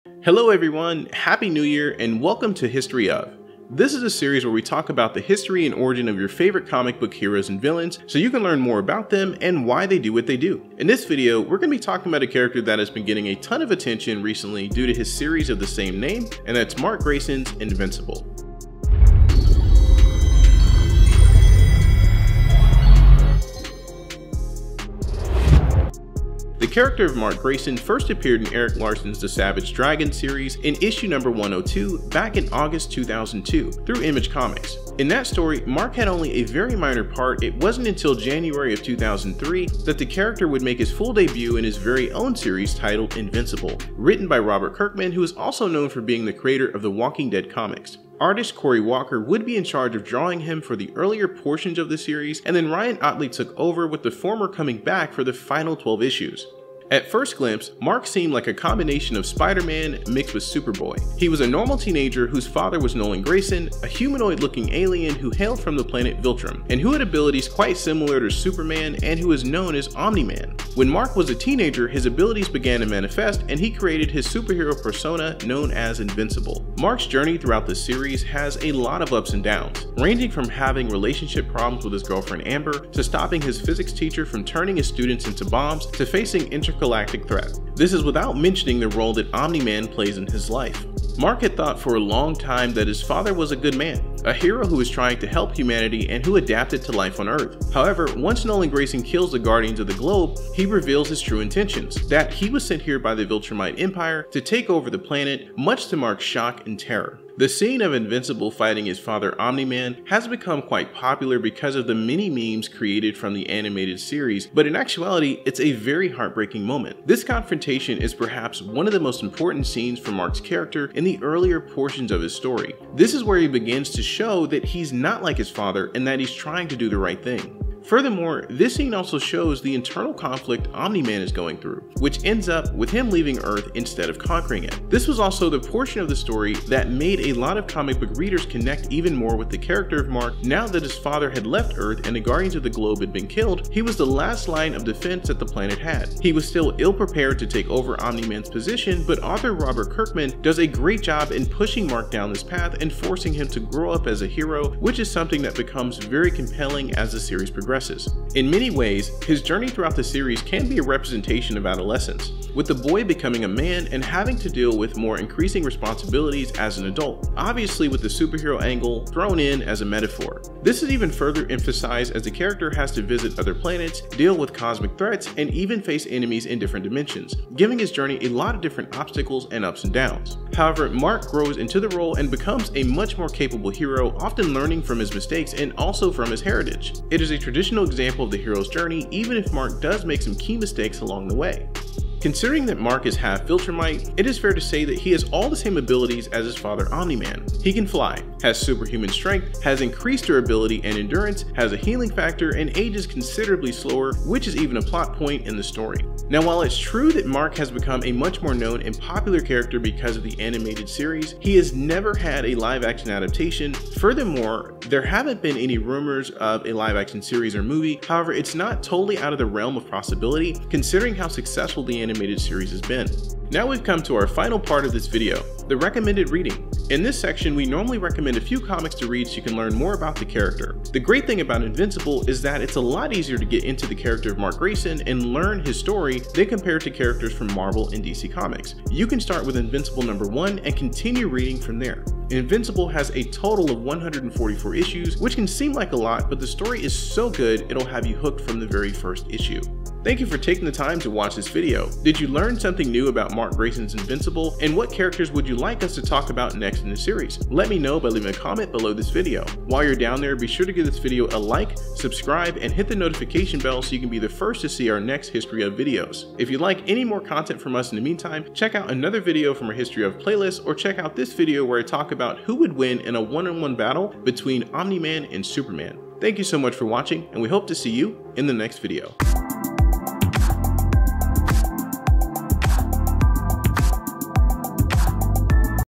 Hello everyone, Happy New Year and welcome to History Of. This is a series where we talk about the history and origin of your favorite comic book heroes and villains so you can learn more about them and why they do what they do. In this video, we're going to be talking about a character that has been getting a ton of attention recently due to his series of the same name, and that's Mark Grayson's Invincible. The character of Mark Grayson first appeared in Eric Larson's The Savage Dragon series in issue number 102 back in August 2002 through Image Comics. In that story, Mark had only a very minor part. It wasn't until January of 2003 that the character would make his full debut in his very own series titled Invincible, written by Robert Kirkman, who is also known for being the creator of the Walking Dead comics. Artist Cory Walker would be in charge of drawing him for the earlier portions of the series, and then Ryan Ottley took over, with the former coming back for the final 12 issues. At first glimpse, Mark seemed like a combination of Spider-Man mixed with Superboy. He was a normal teenager whose father was Nolan Grayson, a humanoid-looking alien who hailed from the planet Viltrum, and who had abilities quite similar to Superman and who is known as Omni-Man. When Mark was a teenager, his abilities began to manifest and he created his superhero persona known as Invincible. Mark's journey throughout the series has a lot of ups and downs, ranging from having relationship problems with his girlfriend Amber, to stopping his physics teacher from turning his students into bombs, to facing intergalactic threat. This is without mentioning the role that Omni-Man plays in his life. Mark had thought for a long time that his father was a good man, a hero who was trying to help humanity and who adapted to life on Earth. However, once Nolan Grayson kills the Guardians of the Globe, he reveals his true intentions, that he was sent here by the Viltrumite Empire to take over the planet, much to Mark's shock and terror. The scene of Invincible fighting his father Omni-Man has become quite popular because of the many memes created from the animated series, but in actuality, it's a very heartbreaking moment. This confrontation is perhaps one of the most important scenes for Mark's character in the earlier portions of his story. This is where he begins to show that he's not like his father and that he's trying to do the right thing. Furthermore, this scene also shows the internal conflict Omni-Man is going through, which ends up with him leaving Earth instead of conquering it. This was also the portion of the story that made a lot of comic book readers connect even more with the character of Mark. Now that his father had left Earth and the Guardians of the Globe had been killed, he was the last line of defense that the planet had. He was still ill-prepared to take over Omni-Man's position, but author Robert Kirkman does a great job in pushing Mark down this path and forcing him to grow up as a hero, which is something that becomes very compelling as the series progresses. In many ways, his journey throughout the series can be a representation of adolescence, with the boy becoming a man and having to deal with more increasing responsibilities as an adult, obviously with the superhero angle thrown in as a metaphor. This is even further emphasized as the character has to visit other planets, deal with cosmic threats, and even face enemies in different dimensions, giving his journey a lot of different obstacles and ups and downs. However, Mark grows into the role and becomes a much more capable hero, often learning from his mistakes and also from his heritage. It is a traditional example of the hero's journey, even if Mark does make some key mistakes along the way. Considering that Mark is half Viltrumite, it is fair to say that he has all the same abilities as his father Omni-Man. He can fly, has superhuman strength, has increased durability and endurance, has a healing factor, and ages considerably slower, which is even a plot point in the story. Now, while it's true that Mark has become a much more known and popular character because of the animated series, he has never had a live-action adaptation. Furthermore, there haven't been any rumors of a live-action series or movie. However, it's not totally out of the realm of possibility, considering how successful the animated series has been. Now we've come to our final part of this video, the recommended reading. In this section, we normally recommend a few comics to read so you can learn more about the character. The great thing about Invincible is that it's a lot easier to get into the character of Mark Grayson and learn his story than compared to characters from Marvel and DC Comics. You can start with Invincible number 1 and continue reading from there. Invincible has a total of 144 issues, which can seem like a lot, but the story is so good it'll have you hooked from the very first issue. Thank you for taking the time to watch this video. Did you learn something new about Mark Grayson's Invincible, and what characters would you like us to talk about next in the series? Let me know by leaving a comment below this video. While you're down there, be sure to give this video a like, subscribe, and hit the notification bell so you can be the first to see our next History Of videos. If you'd like any more content from us in the meantime, check out another video from our History Of playlist, or check out this video where I talk about who would win in a one-on-one battle between Omni-Man and Superman. Thank you so much for watching, and we hope to see you in the next video.